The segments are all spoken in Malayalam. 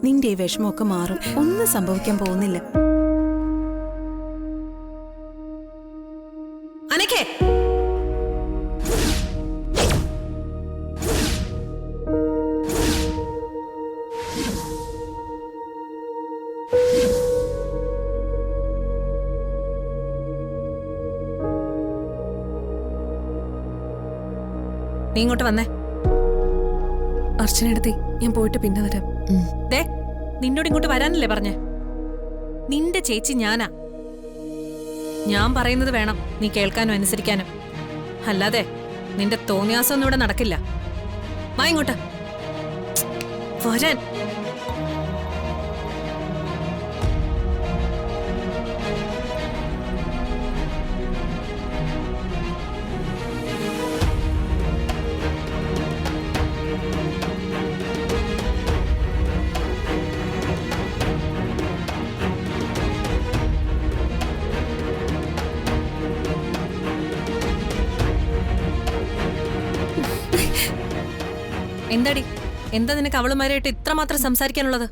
നിന്റെ ഈ വിഷമമൊക്കെ മാറും. ഒന്നും സംഭവിക്കാൻ പോകുന്നില്ല. അനക്കേ, നീ ഇങ്ങോട്ട് വന്നേ. അർച്ചനടുത്തി, ഞാൻ പോയിട്ട് പിന്നെ വരാം. ദേ, നിന്നോട് ഇങ്ങോട്ട് വരാനല്ലേ പറഞ്ഞേ? നിന്റെ ചേച്ചി ഞാനാ. ഞാൻ പറയുന്നത് വേണം നീ കേൾക്കാനും അനുസരിക്കാനും. അല്ലാതെ നിന്റെ തോന്നിയാസമൊന്നും ഇവിടെ നടക്കില്ല. വാ ഇങ്ങോട്ട് വരാൻ. എന്താടി, എന്താ നിനക്ക് അവളുമാരായിട്ട് ഇത്രമാത്രം സംസാരിക്കാനുള്ളത്?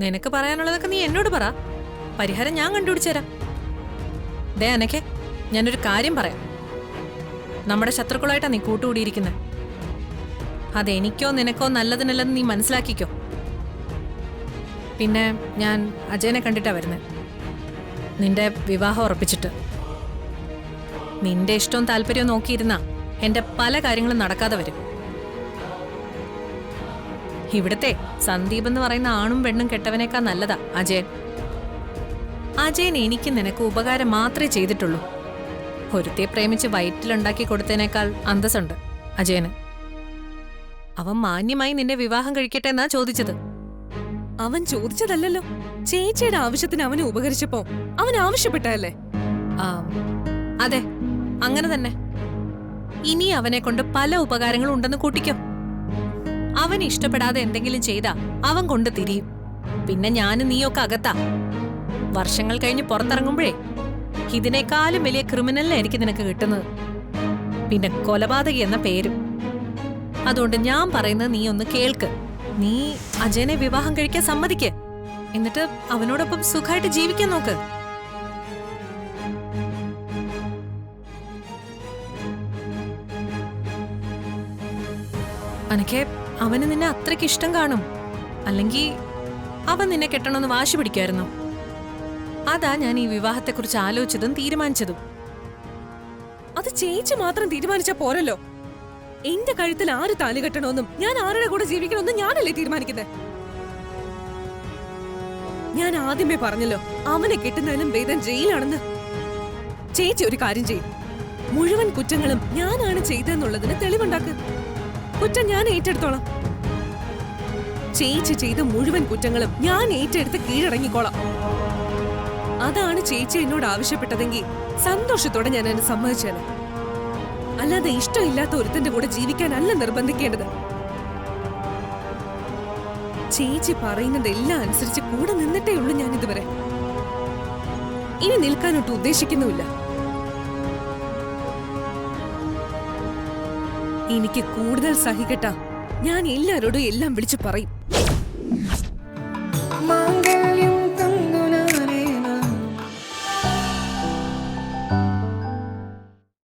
നിനക്ക് പറയാനുള്ളതൊക്കെ നീ എന്നോട് പറ. പരിഹാരം ഞാൻ കണ്ടുപിടിച്ചു തരാം. ദേ അനക്കെ, ഞാനൊരു കാര്യം പറയാം. നമ്മുടെ ശത്രുക്കളായിട്ടാ നീ കൂട്ടുകൂടിയിരിക്കുന്നത്. അതെനിക്കോ നിനക്കോ നല്ലതിനല്ലെന്ന് നീ മനസ്സിലാക്കിക്കോ. പിന്നെ ഞാൻ അജയനെ കണ്ടിട്ടാ വരുന്നത്. നിന്റെ വിവാഹം ഉറപ്പിച്ചിട്ട്. നിന്റെ ഇഷ്ടവും താല്പര്യവും നോക്കിയിരുന്ന എന്റെ പല കാര്യങ്ങളും നടക്കാതെ വരും. ഇവിടത്തെ സന്ദീപ് എന്ന് പറയുന്ന ആണും പെണ്ണും കെട്ടവനേക്കാൾ നല്ലതാ അജയൻ. അജയൻ എനിക്ക് നിനക്ക് ഉപകാരം മാത്രമേ ചെയ്തിട്ടുള്ളൂ. ഒരുത്തെ പ്രേമിച്ച് വയറ്റിലുണ്ടാക്കി കൊടുത്തതിനേക്കാൾ അന്തസ്സുണ്ട് അജയന്. അവൻ മാന്യമായി നിന്നെ വിവാഹം കഴിക്കട്ടെ എന്നാ ചോദിച്ചത്. അവൻ ചോദിച്ചതല്ലല്ലോ, ചേച്ചിയുടെ ആവശ്യത്തിന് അവനെ ഉപകരിച്ചപ്പോ അവൻ ആവശ്യപ്പെട്ടല്ലേ? അതെ, അങ്ങനെ തന്നെ. ഇനി അവനെ കൊണ്ട് പല ഉപകാരങ്ങളും ഉണ്ടെന്ന് കൂട്ടിക്കോ. അവൻ ഇഷ്ടപ്പെടാതെ എന്തെങ്കിലും ചെയ്താ അവൻ കൊണ്ട് തിരിയും. പിന്നെ ഞാനും നീയൊക്കെ അകത്താ. വർഷങ്ങൾ കഴിഞ്ഞ് പുറത്തിറങ്ങുമ്പോഴേ ഇതിനേക്കാളും വലിയ ക്രിമിനലിനായിരിക്കും നിനക്ക് കിട്ടുന്നത്. പിന്നെ കൊലപാതകി എന്ന പേരും. അതുകൊണ്ട് ഞാൻ പറയുന്നത് നീ ഒന്ന് കേൾക്ക്. നീ അജയനെ വിവാഹം കഴിക്കാൻ സമ്മതിക്ക്. എന്നിട്ട് അവനോടൊപ്പം സുഖമായിട്ട് ജീവിക്കാൻ നോക്ക്. അനക്കെ, അവന് നിന്നെ അത്രയ്ക്ക് ഇഷ്ടം കാണും. അല്ലെങ്കിൽ അവൻ നിന്നെ കെട്ടണമെന്ന് വാശി പിടിക്കുമായിരുന്നു. അതാ ഞാൻ ഈ വിവാഹത്തെക്കുറിച്ച് ആലോചിച്ചതും തീരുമാനിച്ചതും. അത് ചേച്ചി മാത്രം തീരുമാനിച്ചാ പോരല്ലോ. എന്റെ കഴുത്തിൽ ആര് താലി കെട്ടണമെന്നും ഞാൻ ആരുടെ കൂടെ ജീവിക്കണമെന്നും ഞാനല്ലേ തീരുമാനിക്കുന്നത്. ഞാൻ ആദ്യമേ പറഞ്ഞല്ലോ, അവനെ കെട്ടുന്നതിനും ഭേദം ജയിലാണെന്ന്. ചേച്ചി ഒരു കാര്യം ചെയ്യും, മുഴുവൻ കുറ്റങ്ങളും ഞാനാണ് ചെയ്തെന്നുള്ളതിന് തെളിവുണ്ടാക്ക്. കുറ്റം ഞാൻ ഏറ്റെടുത്തോളാം. ചേച്ചി ചെയ്ത മുഴുവൻ കുറ്റങ്ങളും ഞാൻ ഏറ്റെടുത്ത് കീഴടങ്ങിക്കോളാം. അതാണ് ചേച്ചി എന്നോട് ആവശ്യപ്പെട്ടതെങ്കിൽ സന്തോഷത്തോടെ ഞാൻ എന്നെ സമ്മതിച്ചേനെ. അല്ലാതെ ഇഷ്ടമില്ലാത്ത ഒരുത്തന്റെ കൂടെ ജീവിക്കാനല്ല നിർബന്ധിക്കേണ്ടത്. ചേച്ചി പറയുന്നതെല്ലാം അനുസരിച്ച് കൂടെ നിന്നിട്ടേ ഉള്ളൂ ഞാൻ ഇതുവരെ. ഇനി നിൽക്കാനൊട്ട് ഉദ്ദേശിക്കുന്നുമില്ല. എനിക്ക് കൂടുതൽ സഹിക്കട്ട ഞാൻ എല്ലാരോടും എല്ലാം വിളിച്ചു പറയും.